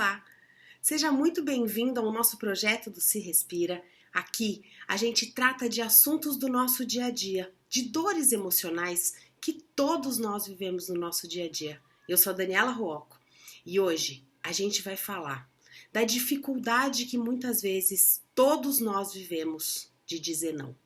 Olá! Seja muito bem-vindo ao nosso projeto do Se Respira. Aqui a gente trata de assuntos do nosso dia a dia, de dores emocionais que todos nós vivemos no nosso dia a dia. Eu sou a Daniela Ruocco e hoje a gente vai falar da dificuldade que muitas vezes todos nós vivemos de dizer não.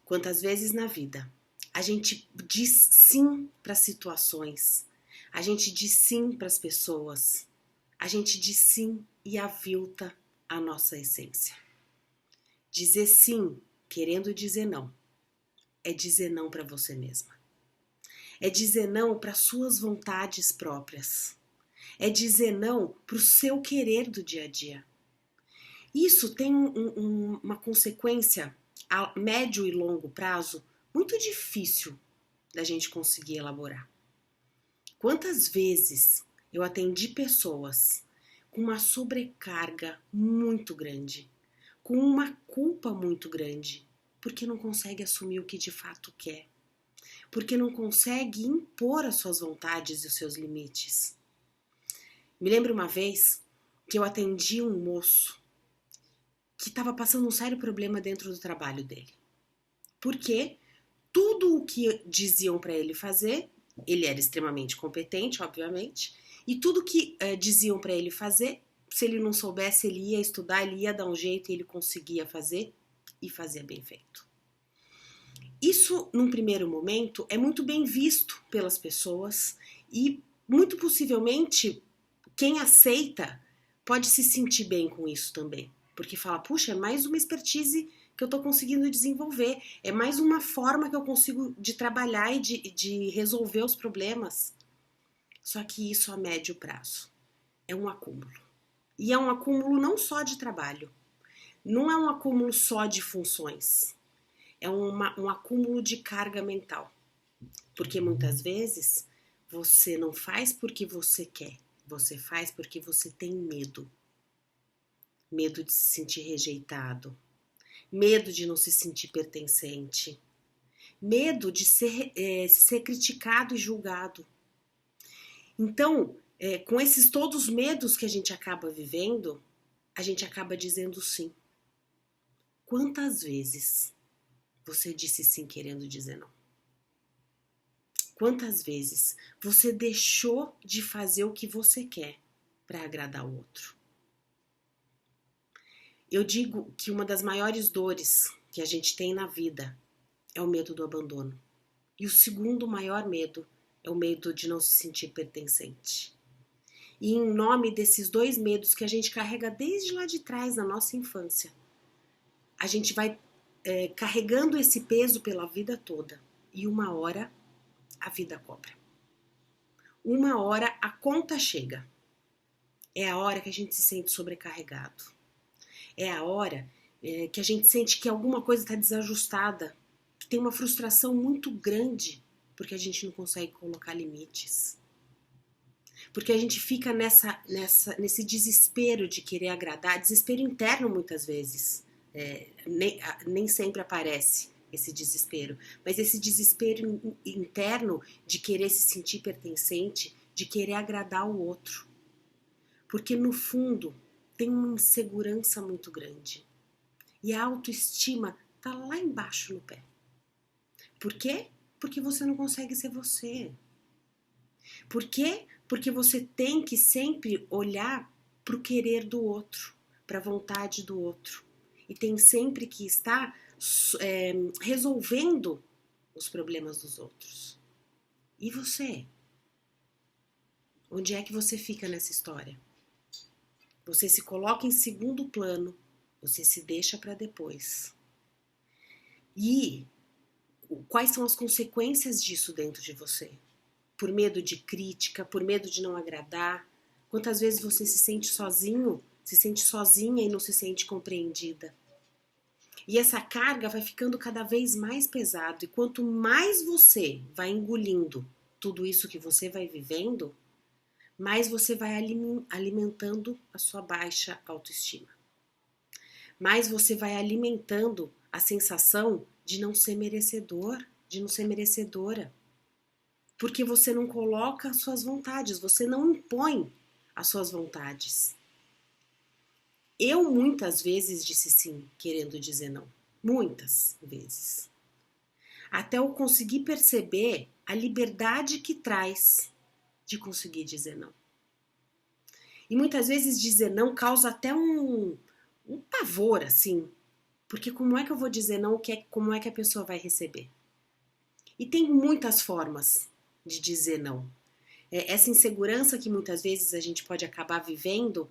Quantas vezes na vida a gente diz sim para situações, a gente diz sim para as pessoas, a gente diz sim e avilta a nossa essência. Dizer sim, querendo dizer não, é dizer não para você mesma. É dizer não para suas vontades próprias. É dizer não para o seu querer do dia a dia. Isso tem uma consequência a médio e longo prazo muito difícil da gente conseguir elaborar. Quantas vezes eu atendi pessoas com uma sobrecarga muito grande, com uma culpa muito grande, porque não consegue assumir o que de fato quer, porque não consegue impor as suas vontades e os seus limites. Me lembro uma vez que eu atendi um moço que estava passando um sério problema dentro do trabalho dele. Porque tudo o que diziam para ele fazer, ele era extremamente competente, obviamente, e tudo que diziam para ele fazer, se ele não soubesse, ele ia estudar, ele ia dar um jeito e ele conseguia fazer e fazia bem feito. Isso, num primeiro momento, é muito bem visto pelas pessoas e, muito possivelmente, quem aceita pode se sentir bem com isso também. Porque fala, puxa, é mais uma expertise que eu estou conseguindo desenvolver, é mais uma forma que eu consigo de trabalhar e de resolver os problemas. Só que isso a médio prazo é um acúmulo. E é um acúmulo não só de trabalho, não é um acúmulo só de funções, é um acúmulo de carga mental. Porque muitas vezes você não faz porque você quer, você faz porque você tem medo. Medo de se sentir rejeitado, medo de não se sentir pertencente, medo de ser criticado e julgado. Então, com esses todos os medos que a gente acaba vivendo, a gente acaba dizendo sim. Quantas vezes você disse sim querendo dizer não? Quantas vezes você deixou de fazer o que você quer para agradar o outro? Eu digo que uma das maiores dores que a gente tem na vida é o medo do abandono. E o segundo maior medo é o medo de não se sentir pertencente. E em nome desses dois medos que a gente carrega desde lá de trás, na nossa infância, a gente vai carregando esse peso pela vida toda. E uma hora a vida cobra. Uma hora a conta chega. É a hora que a gente se sente sobrecarregado. É a hora que a gente sente que alguma coisa está desajustada, que tem uma frustração muito grande, porque a gente não consegue colocar limites. Porque a gente fica nesse desespero de querer agradar, desespero interno muitas vezes. Nem sempre aparece esse desespero, mas esse desespero interno de querer se sentir pertencente, de querer agradar o outro. Porque no fundo tem uma insegurança muito grande. E a autoestima tá lá embaixo no pé. Por quê? Porque você não consegue ser você. Por quê? Porque você tem que sempre olhar para o querer do outro, para a vontade do outro. E tem sempre que estar resolvendo os problemas dos outros. E você? Onde é que você fica nessa história? Você se coloca em segundo plano, você se deixa para depois. E quais são as consequências disso dentro de você? Por medo de crítica, por medo de não agradar? Quantas vezes você se sente sozinho, se sente sozinha e não se sente compreendida? E essa carga vai ficando cada vez mais pesada. E quanto mais você vai engolindo tudo isso que você vai vivendo, mais você vai alimentando a sua baixa autoestima. Mais você vai alimentando a sensação de não ser merecedor, de não ser merecedora. Porque você não coloca as suas vontades, você não impõe às suas vontades. Eu muitas vezes disse sim, querendo dizer não. Muitas vezes. Até eu conseguir perceber a liberdade que traz de conseguir dizer não. E muitas vezes dizer não causa até um pavor, assim. Porque como é que eu vou dizer não, como é que a pessoa vai receber? E tem muitas formas de dizer não. Essa insegurança que muitas vezes a gente pode acabar vivendo,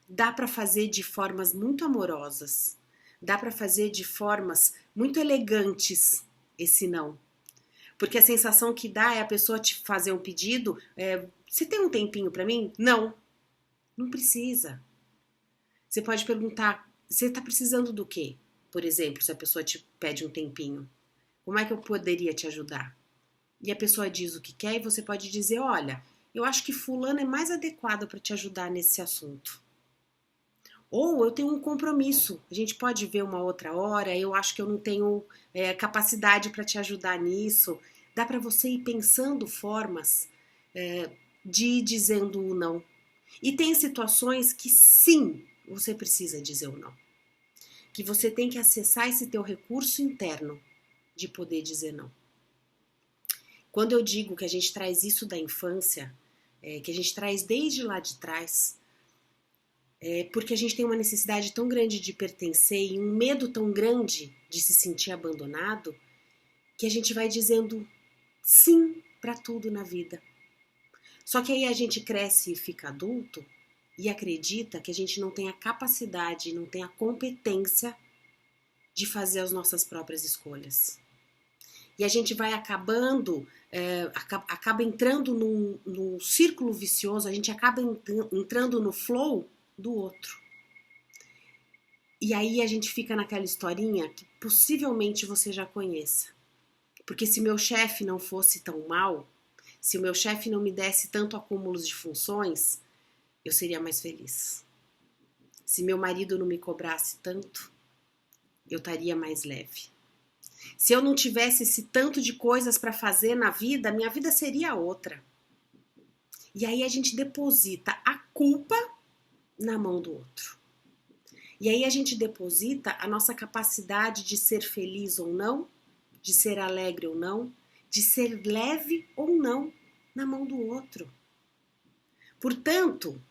dá para fazer de formas muito amorosas. Dá para fazer de formas muito elegantes esse não. Porque a sensação que dá é a pessoa te fazer um pedido, você tem um tempinho para mim? Não, não precisa. Você pode perguntar, você está precisando do quê? Por exemplo, se a pessoa te pede um tempinho. Como é que eu poderia te ajudar? E a pessoa diz o que quer e você pode dizer, olha, eu acho que fulano é mais adequado para te ajudar nesse assunto. Ou eu tenho um compromisso, a gente pode ver uma outra hora, eu acho que eu não tenho capacidade para te ajudar nisso. Dá para você ir pensando formas de ir dizendo o não. E tem situações que sim, você precisa dizer o não. Que você tem que acessar esse teu recurso interno de poder dizer não. Quando eu digo que a gente traz isso da infância, que a gente traz desde lá de trás, porque a gente tem uma necessidade tão grande de pertencer e um medo tão grande de se sentir abandonado, que a gente vai dizendo sim para tudo na vida. Só que aí a gente cresce e fica adulto e acredita que a gente não tem a capacidade, não tem a competência de fazer as nossas próprias escolhas. E a gente vai acabando, acaba entrando num círculo vicioso, a gente acaba entrando no flow do outro. E aí a gente fica naquela historinha que possivelmente você já conheça. Porque se meu chefe não fosse tão mal, se o meu chefe não me desse tanto acúmulos de funções, eu seria mais feliz. Se meu marido não me cobrasse tanto, eu estaria mais leve. Se eu não tivesse esse tanto de coisas para fazer na vida, minha vida seria outra. E aí a gente deposita a culpa na mão do outro. E aí a gente deposita a nossa capacidade de ser feliz ou não, de ser alegre ou não, de ser leve ou não na mão do outro. Portanto,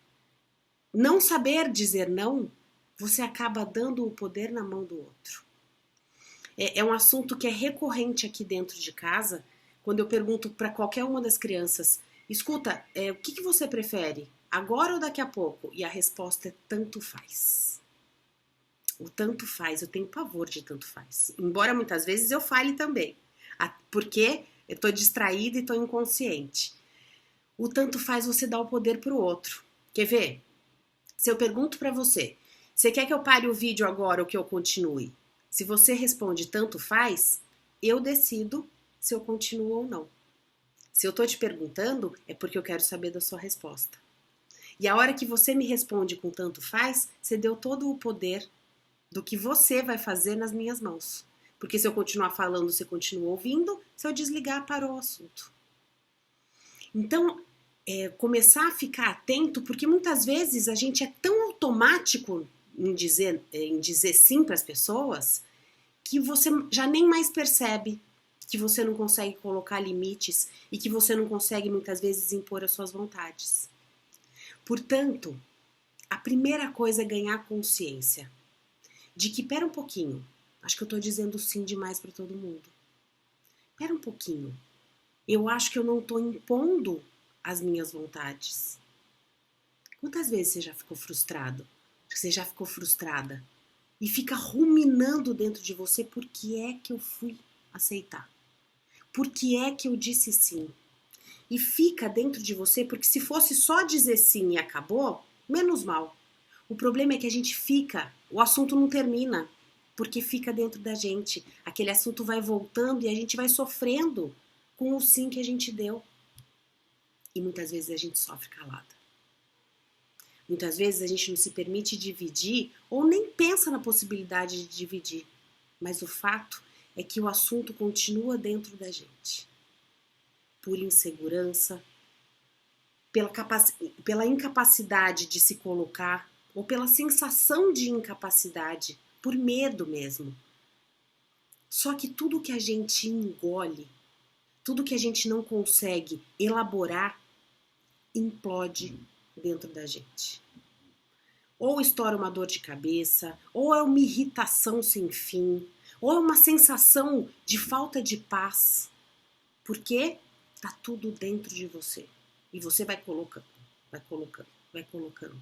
não saber dizer não, você acaba dando o poder na mão do outro. É um assunto que é recorrente aqui dentro de casa, quando eu pergunto para qualquer uma das crianças, escuta, o que você prefere, agora ou daqui a pouco? E a resposta é tanto faz. O tanto faz, eu tenho pavor de tanto faz. Embora muitas vezes eu fale também, porque eu estou distraída e estou inconsciente. O tanto faz você dar o poder para o outro. Quer ver? Se eu pergunto para você, você quer que eu pare o vídeo agora ou que eu continue? Se você responde tanto faz, eu decido se eu continuo ou não. Se eu estou te perguntando, é porque eu quero saber da sua resposta. E a hora que você me responde com tanto faz, você deu todo o poder do que você vai fazer nas minhas mãos. Porque se eu continuar falando, você continua ouvindo, se eu desligar, parou o assunto. Então, começar a ficar atento, porque muitas vezes a gente é tão automático em dizer sim para as pessoas, que você já nem mais percebe que você não consegue colocar limites e que você não consegue muitas vezes impor as suas vontades. Portanto, a primeira coisa é ganhar consciência de que, pera um pouquinho, acho que eu estou dizendo sim demais para todo mundo. Pera um pouquinho, eu acho que eu não estou impondo as minhas vontades. Quantas vezes você já ficou frustrado? Você já ficou frustrada? E fica ruminando dentro de você por que é que eu fui aceitar? Por que é que eu disse sim? E fica dentro de você, porque se fosse só dizer sim e acabou, menos mal. O problema é que a gente fica, o assunto não termina, porque fica dentro da gente. Aquele assunto vai voltando e a gente vai sofrendo com o sim que a gente deu. E muitas vezes a gente sofre calada. Muitas vezes a gente não se permite dividir ou nem pensa na possibilidade de dividir. Mas o fato é que o assunto continua dentro da gente. Por insegurança, pela incapacidade de se colocar, ou pela sensação de incapacidade, por medo mesmo. Só que tudo que a gente engole, tudo que a gente não consegue elaborar, implode dentro da gente. Ou estoura uma dor de cabeça, ou é uma irritação sem fim, ou é uma sensação de falta de paz. Porque tá tudo dentro de você. E você vai colocando, vai colocando, vai colocando.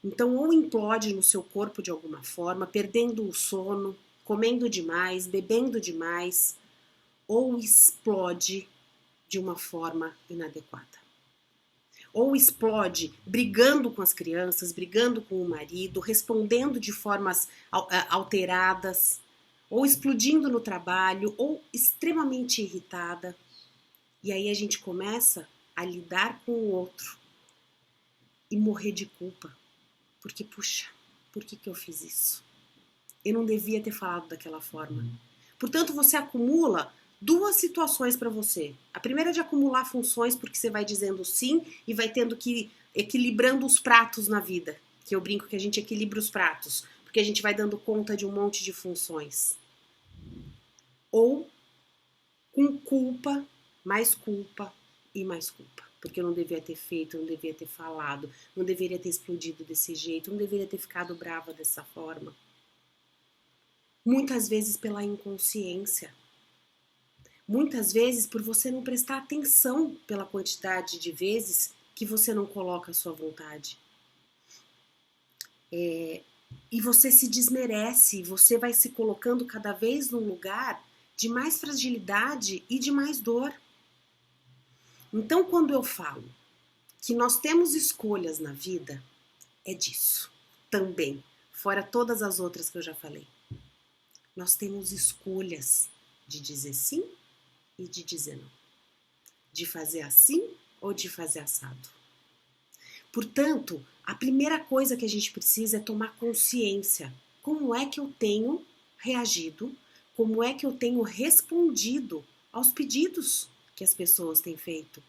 Então, ou implode no seu corpo de alguma forma, perdendo o sono, comendo demais, bebendo demais, ou explode de uma forma inadequada. Ou explode brigando com as crianças, brigando com o marido, respondendo de formas alteradas, ou explodindo no trabalho, ou extremamente irritada. E aí a gente começa a lidar com o outro e morrer de culpa. Porque, puxa, por que eu fiz isso? Eu não devia ter falado daquela forma. Portanto, você acumula duas situações para você. A primeira é de acumular funções, porque você vai dizendo sim e vai tendo que ir equilibrando os pratos na vida. Que eu brinco que a gente equilibra os pratos, porque a gente vai dando conta de um monte de funções. Ou com culpa, mais culpa e mais culpa. Porque eu não devia ter feito, eu não devia ter falado, não deveria ter explodido desse jeito, não deveria ter ficado brava dessa forma. Muitas vezes pela inconsciência. Muitas vezes por você não prestar atenção pela quantidade de vezes que você não coloca a sua vontade. E você se desmerece, você vai se colocando cada vez num lugar de mais fragilidade e de mais dor. Então, quando eu falo que nós temos escolhas na vida, é disso também, fora todas as outras que eu já falei. Nós temos escolhas de dizer sim e de dizer não. De fazer assim ou de fazer assado. Portanto, a primeira coisa que a gente precisa é tomar consciência. Como é que eu tenho reagido? Como é que eu tenho respondido aos pedidos que as pessoas têm feito?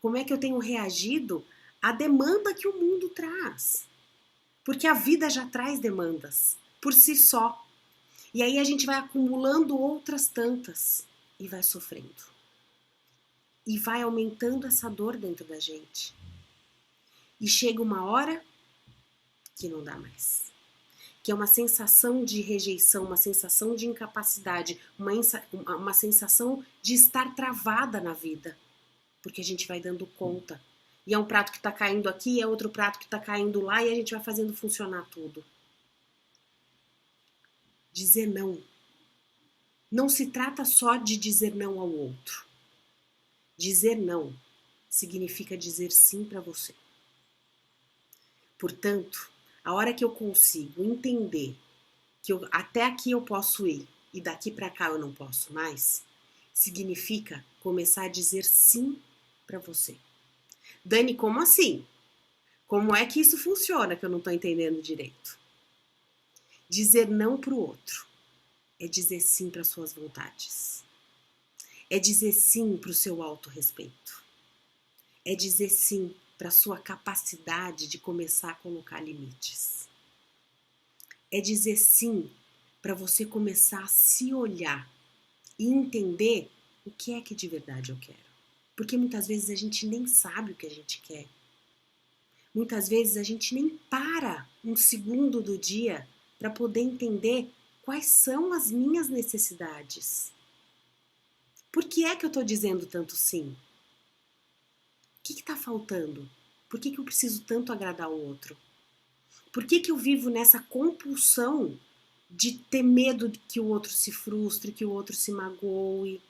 Como é que eu tenho reagido à demanda que o mundo traz? Porque a vida já traz demandas por si só. E aí a gente vai acumulando outras tantas e vai sofrendo. E vai aumentando essa dor dentro da gente. E chega uma hora que não dá mais. Que é uma sensação de rejeição, uma sensação de incapacidade, uma sensação de estar travada na vida. Porque a gente vai dando conta. E é um prato que está caindo aqui, é outro prato que está caindo lá, e a gente vai fazendo funcionar tudo. Dizer não. Não se trata só de dizer não ao outro. Dizer não significa dizer sim para você. Portanto, a hora que eu consigo entender que até aqui eu posso ir e daqui para cá eu não posso mais, significa começar a dizer sim para você. Dani, como assim? Como é que isso funciona que eu não estou entendendo direito? Dizer não para o outro é dizer sim para suas vontades. É dizer sim para o seu autorrespeito. É dizer sim para a sua capacidade de começar a colocar limites. É dizer sim para você começar a se olhar e entender o que é que de verdade eu quero. Porque muitas vezes a gente nem sabe o que a gente quer. Muitas vezes a gente nem para um segundo do dia para poder entender quais são as minhas necessidades. Por que é que eu estou dizendo tanto sim? O que está faltando? Por que eu preciso tanto agradar o outro? Por que eu vivo nessa compulsão de ter medo de que o outro se frustre, que o outro se magoe?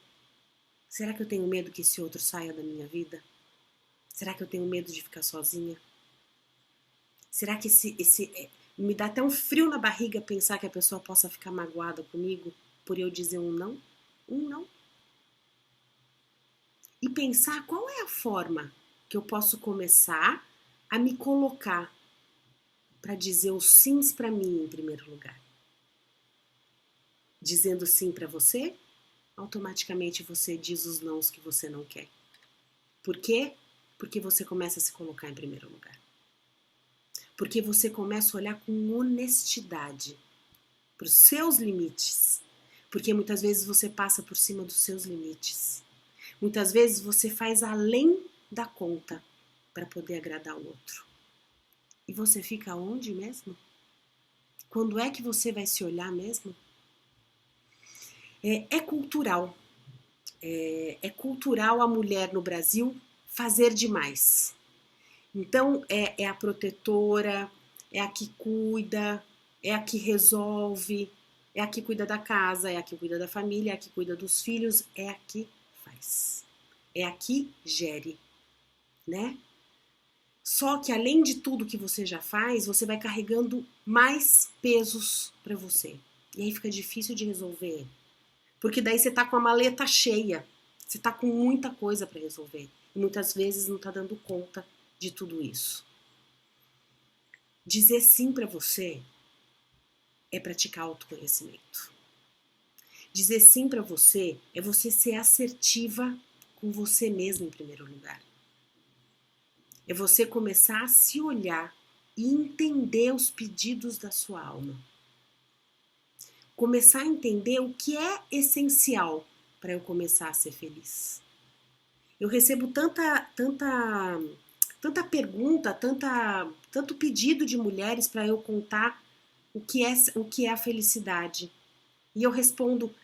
Será que eu tenho medo que esse outro saia da minha vida? Será que eu tenho medo de ficar sozinha? Será que me dá até um frio na barriga pensar que a pessoa possa ficar magoada comigo por eu dizer um não? Um não. E pensar qual é a forma que eu posso começar a me colocar para dizer os sims para mim em primeiro lugar. Dizendo sim para você, automaticamente você diz os nãos que você não quer. Por quê? Porque você começa a se colocar em primeiro lugar. Porque você começa a olhar com honestidade para os seus limites. Porque muitas vezes você passa por cima dos seus limites. Muitas vezes você faz além da conta para poder agradar o outro. E você fica onde mesmo? Quando é que você vai se olhar mesmo? É cultural. É cultural a mulher no Brasil fazer demais. Então, é a protetora, é a que cuida, é a que resolve, é a que cuida da casa, é a que cuida da família, é a que cuida dos filhos, é a que faz. É a que gere, né? Só que além de tudo que você já faz, você vai carregando mais pesos para você. E aí fica difícil de resolver. Porque daí você tá com a maleta cheia. Você tá com muita coisa para resolver. E muitas vezes não tá dando conta de tudo isso. Dizer sim para você é praticar autoconhecimento. Dizer sim para você é você ser assertiva com você mesmo em primeiro lugar. É você começar a se olhar e entender os pedidos da sua alma. Começar a entender o que é essencial para eu começar a ser feliz. Eu recebo tanta pergunta, tanto pedido de mulheres para eu contar o que é a felicidade. E eu respondo,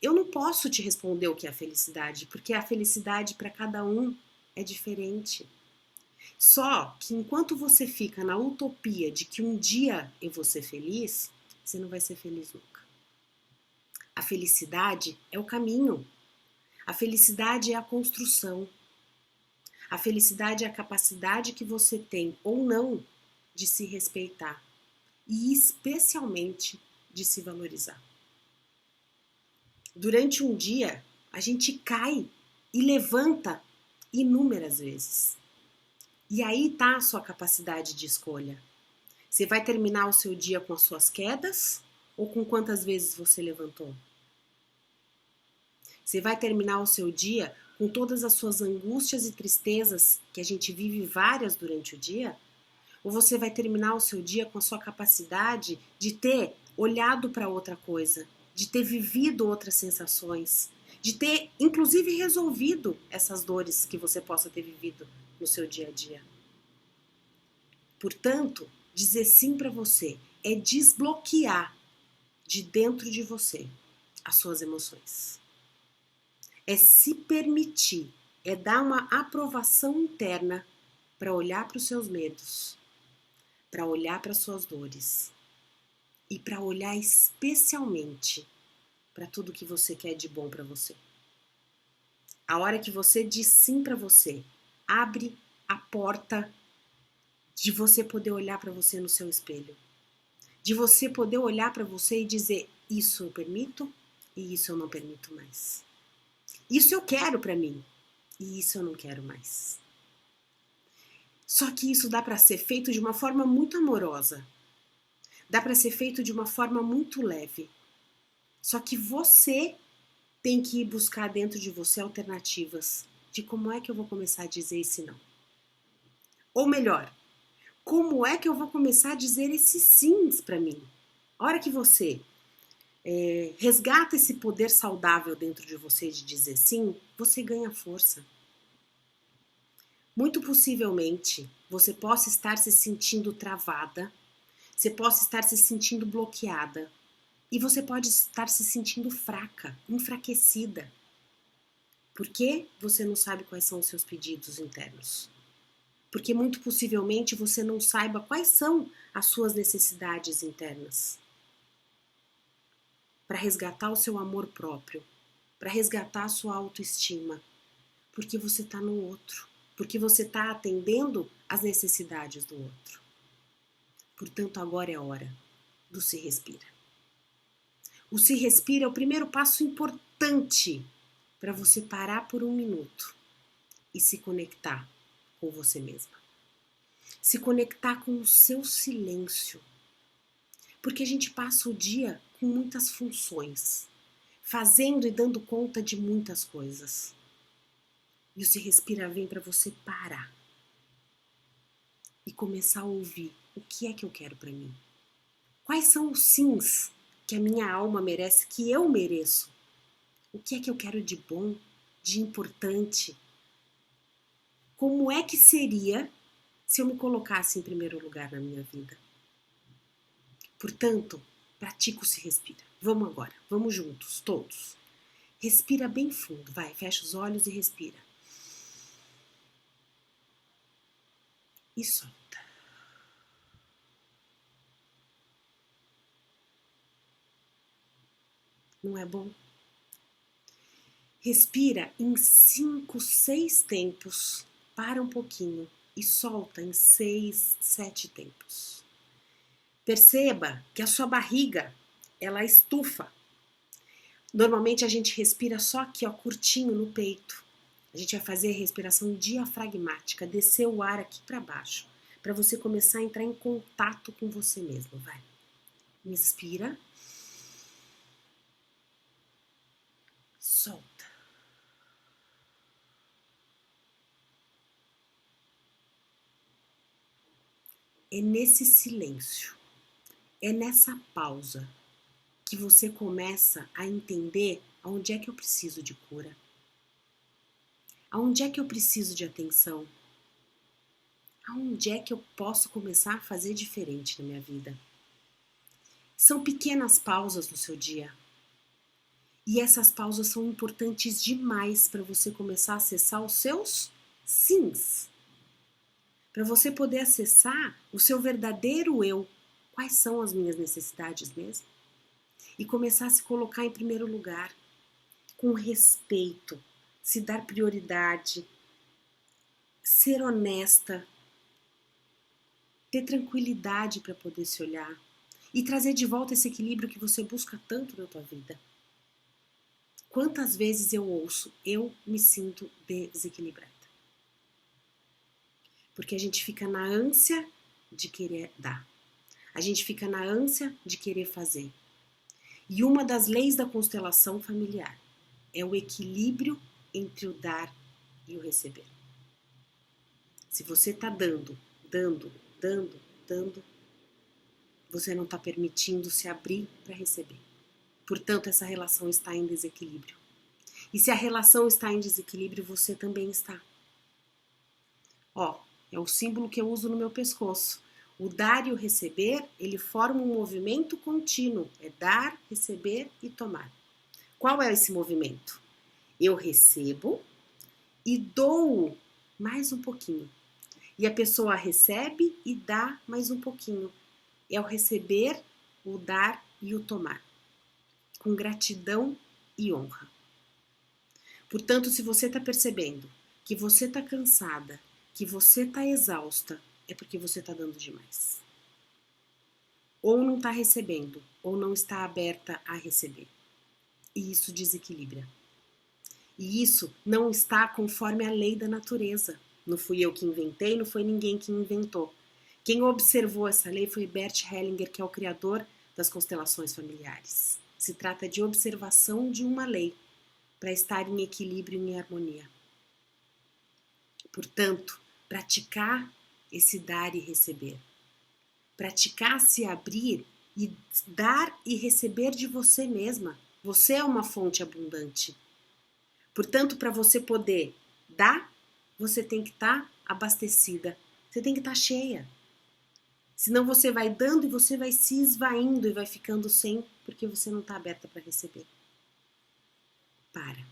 eu não posso te responder o que é a felicidade, porque a felicidade para cada um é diferente. Só que enquanto você fica na utopia de que um dia eu vou ser feliz, você não vai ser feliz nunca. A felicidade é o caminho. A felicidade é a construção. A felicidade é a capacidade que você tem ou não de se respeitar e especialmente de se valorizar. Durante um dia, a gente cai e levanta inúmeras vezes. E aí está a sua capacidade de escolha. Você vai terminar o seu dia com as suas quedas ou com quantas vezes você levantou? Você vai terminar o seu dia com todas as suas angústias e tristezas, que a gente vive várias durante o dia? Ou você vai terminar o seu dia com a sua capacidade de ter olhado para outra coisa, de ter vivido outras sensações, de ter, inclusive, resolvido essas dores que você possa ter vivido no seu dia a dia? Portanto, dizer sim para você é desbloquear de dentro de você as suas emoções. É se permitir, é dar uma aprovação interna para olhar para os seus medos, para olhar para as suas dores e para olhar especialmente para tudo que você quer de bom para você. A hora que você diz sim para você, abre a porta de você poder olhar para você no seu espelho. De você poder olhar para você e dizer, isso eu permito e isso eu não permito mais. Isso eu quero para mim e isso eu não quero mais. Só que isso dá para ser feito de uma forma muito amorosa. Dá para ser feito de uma forma muito leve. Só que você tem que ir buscar dentro de você alternativas de como é que eu vou começar a dizer esse não. Ou melhor, como é que eu vou começar a dizer esses sims para mim? A hora que você resgata esse poder saudável dentro de você de dizer sim, você ganha força. Muito possivelmente, você possa estar se sentindo travada, você possa estar se sentindo bloqueada e você pode estar se sentindo fraca, enfraquecida. Porque você não sabe quais são os seus pedidos internos. Porque muito possivelmente você não saiba quais são as suas necessidades internas. Para resgatar o seu amor próprio, para resgatar a sua autoestima, porque você está no outro, porque você está atendendo às necessidades do outro. Portanto, agora é a hora do se respira. O se respira é o primeiro passo importante para você parar por um minuto e se conectar com você mesma. Se conectar com o seu silêncio. Porque a gente passa o dia com muitas funções, fazendo e dando conta de muitas coisas. E o se respira vem para você parar. e começar a ouvir o que é que eu quero para mim. Quais são os sims que a minha alma merece, que eu mereço? O que é que eu quero de bom, de importante? Como é que seria se eu me colocasse em primeiro lugar na minha vida? Portanto, pratica o se respira. Vamos agora, vamos juntos, todos. Respira bem fundo, vai, fecha os olhos e respira. E solta. Não é bom? Respira em 5, 6 tempos. Para um pouquinho e solta em 6, 7 tempos. Perceba que a sua barriga, ela estufa. Normalmente a gente respira só aqui, ó, curtinho no peito. A gente vai fazer a respiração diafragmática, descer o ar aqui para baixo, para você começar a entrar em contato com você mesmo, vai. Inspira. Solta. É nesse silêncio, é nessa pausa que você começa a entender aonde é que eu preciso de cura, aonde é que eu preciso de atenção, aonde é que eu posso começar a fazer diferente na minha vida. São pequenas pausas no seu dia e essas pausas são importantes demais para você começar a acessar os seus sims, para você poder acessar o seu verdadeiro eu. Quais são as minhas necessidades mesmo? E começar a se colocar em primeiro lugar, com respeito, se dar prioridade, ser honesta, ter tranquilidade para poder se olhar e trazer de volta esse equilíbrio que você busca tanto na tua vida. Quantas vezes eu ouço, eu me sinto desequilibrada? Porque a gente fica na ânsia de querer dar. A gente fica na ânsia de querer fazer. E uma das leis da constelação familiar é o equilíbrio entre o dar e o receber. Se você está dando, você não está permitindo se abrir para receber. Portanto, essa relação está em desequilíbrio. E se a relação está em desequilíbrio, você também está. Ó, é o símbolo que eu uso no meu pescoço. O dar e o receber, ele forma um movimento contínuo. É dar, receber e tomar. Qual é esse movimento? Eu recebo e dou mais um pouquinho. E a pessoa recebe e dá mais um pouquinho. É o receber, o dar e o tomar. Com gratidão e honra. Portanto, se você está percebendo que você está cansada, que você está exausta, é porque você está dando demais. Ou não está recebendo, ou não está aberta a receber. E isso desequilibra. E isso não está conforme a lei da natureza. Não fui eu que inventei, não foi ninguém que inventou. Quem observou essa lei foi Bert Hellinger, que é o criador das constelações familiares. Se trata de observação de uma lei para estar em equilíbrio e em harmonia. Portanto, praticar esse dar e receber. Praticar se abrir e dar e receber de você mesma. Você é uma fonte abundante. Portanto, para você poder dar, você tem que estar abastecida. Você tem que estar cheia. Senão você vai dando e você vai se esvaindo e vai ficando sem, porque você não está aberta para receber. Para.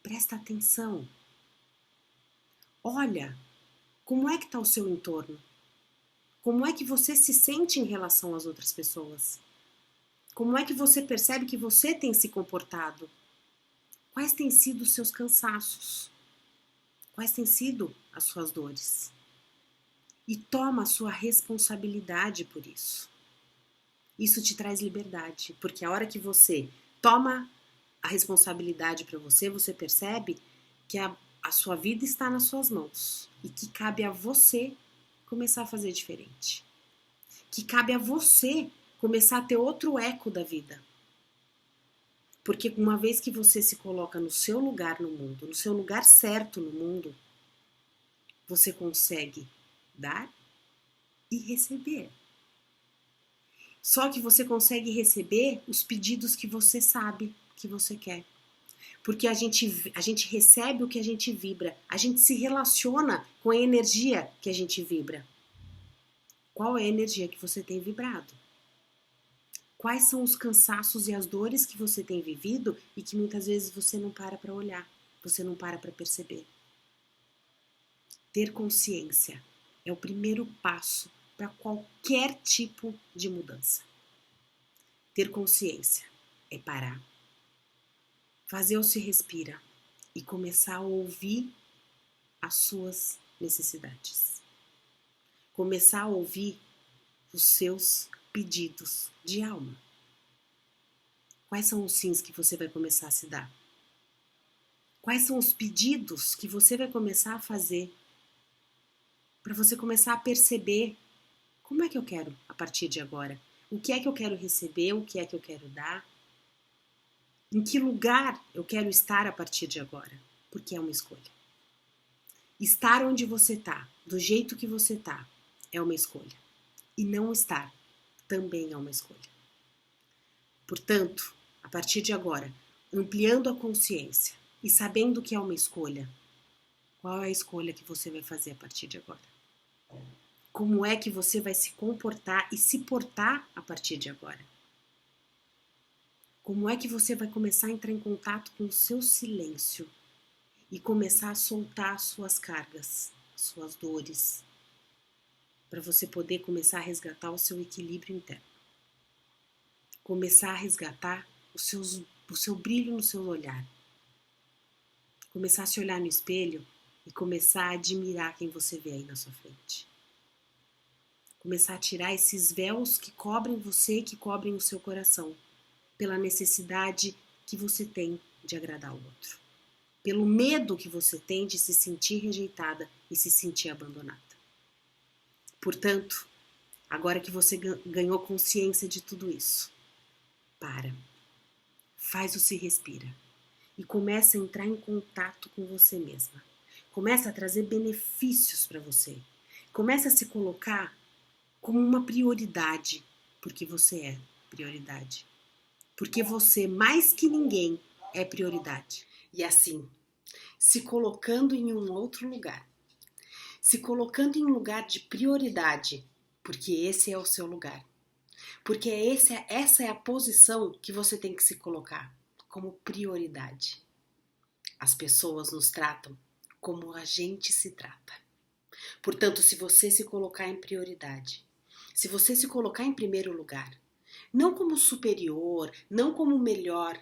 Presta atenção. Olha como é que está o seu entorno. Como é que você se sente em relação às outras pessoas? Como é que você percebe que você tem se comportado? Quais têm sido os seus cansaços? Quais têm sido as suas dores? E toma a sua responsabilidade por isso. Isso te traz liberdade, porque a hora que você toma a responsabilidade para você, você percebe que a sua vida está nas suas mãos e que cabe a você começar a fazer diferente. Que cabe a você começar a ter outro eco da vida. Porque uma vez que você se coloca no seu lugar no mundo, no seu lugar certo no mundo, você consegue dar e receber. Só que você consegue receber os pedidos que você sabe que você quer. Porque a gente recebe o que a gente vibra. A gente se relaciona com a energia que a gente vibra. Qual é a energia que você tem vibrado? Quais são os cansaços e as dores que você tem vivido e que muitas vezes você não para olhar, você não para perceber? Ter consciência é o primeiro passo para qualquer tipo de mudança. Ter consciência é parar, fazer o se respira e começar a ouvir as suas necessidades. Começar a ouvir os seus pedidos de alma. Quais são os sims que você vai começar a se dar? Quais são os pedidos que você vai começar a fazer para você começar a perceber como é que eu quero a partir de agora? O que é que eu quero receber? O que é que eu quero dar? Em que lugar eu quero estar a partir de agora? Porque é uma escolha. Estar onde você está, do jeito que você está, é uma escolha. E não estar também é uma escolha. Portanto, a partir de agora, ampliando a consciência e sabendo que é uma escolha, qual é a escolha que você vai fazer a partir de agora? Como é que você vai se comportar e se portar a partir de agora? Como é que você vai começar a entrar em contato com o seu silêncio e começar a soltar suas cargas, suas dores, para você poder começar a resgatar o seu equilíbrio interno? Começar a resgatar o seu brilho no seu olhar. Começar a se olhar no espelho e começar a admirar quem você vê aí na sua frente. Começar a tirar esses véus que cobrem você, que cobrem o seu coração, pela necessidade que você tem de agradar o outro. Pelo medo que você tem de se sentir rejeitada e se sentir abandonada. Portanto, agora que você ganhou consciência de tudo isso, para, faz o se respira e começa a entrar em contato com você mesma. Começa a trazer benefícios para você. Começa a se colocar como uma prioridade, porque você é prioridade. Porque você, mais que ninguém, é prioridade. E assim, se colocando em um outro lugar, se colocando em um lugar de prioridade, porque esse é o seu lugar. Porque essa é a posição que você tem que se colocar, como prioridade. As pessoas nos tratam como a gente se trata. Portanto, se você se colocar em prioridade, se você se colocar em primeiro lugar, não como superior, não como melhor,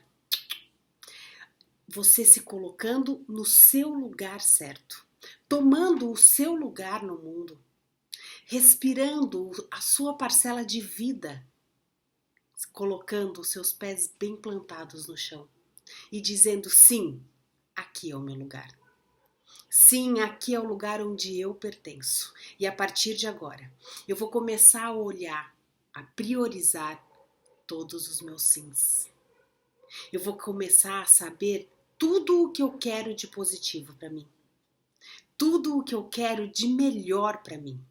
você se colocando no seu lugar certo, tomando o seu lugar no mundo, respirando a sua parcela de vida, colocando os seus pés bem plantados no chão e dizendo sim, aqui é o meu lugar. Sim, aqui é o lugar onde eu pertenço. E a partir de agora, eu vou começar a olhar, a priorizar todos os meus sims. Eu vou começar a saber tudo o que eu quero de positivo para mim. Tudo o que eu quero de melhor para mim.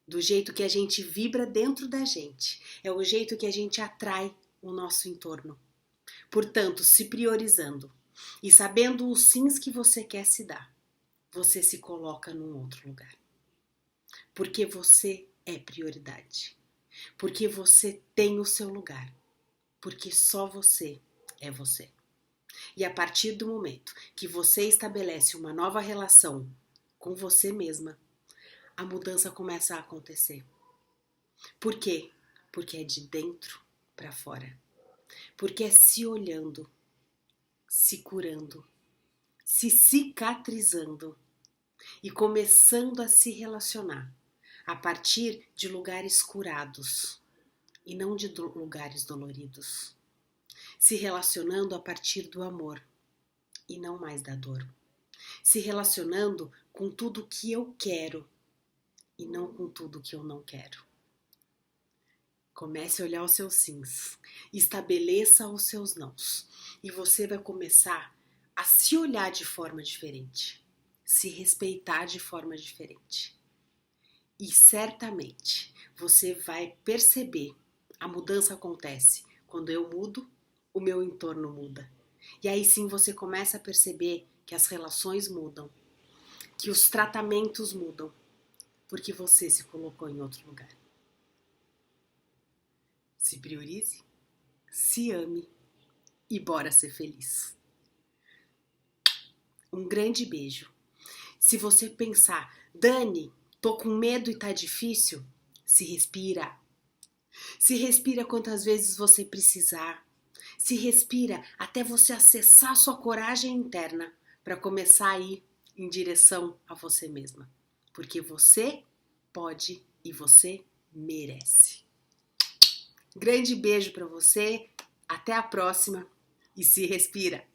Do jeito que a gente vibra dentro da gente. É o jeito que a gente atrai o nosso entorno. Portanto, se priorizando e sabendo os sims que você quer se dar, você se coloca num outro lugar. Porque você é prioridade. Porque você tem o seu lugar. Porque só você é você. E a partir do momento que você estabelece uma nova relação com você mesma, a mudança começa a acontecer. Por quê? Porque é de dentro para fora. Porque é se olhando, se curando, se cicatrizando e começando a se relacionar a partir de lugares curados e não de lugares doloridos. Se relacionando a partir do amor e não mais da dor. Se relacionando com tudo que eu quero e não com tudo que eu não quero. Comece a olhar os seus sims, estabeleça os seus nãos e você vai começar a se olhar de forma diferente, se respeitar de forma diferente E certamente você vai perceber, a mudança acontece quando eu mudo, o meu entorno muda. E aí sim você começa a perceber que as relações mudam, que os tratamentos mudam, porque você se colocou em outro lugar. Se priorize, se ame e bora ser feliz. Um grande beijo. Se você pensar, Dani, tô com medo e tá difícil, se respira. Se respira quantas vezes você precisar. Se respira até você acessar sua coragem interna para começar a ir em direção a você mesma. Porque você pode e você merece. Grande beijo para você, até a próxima e se respira!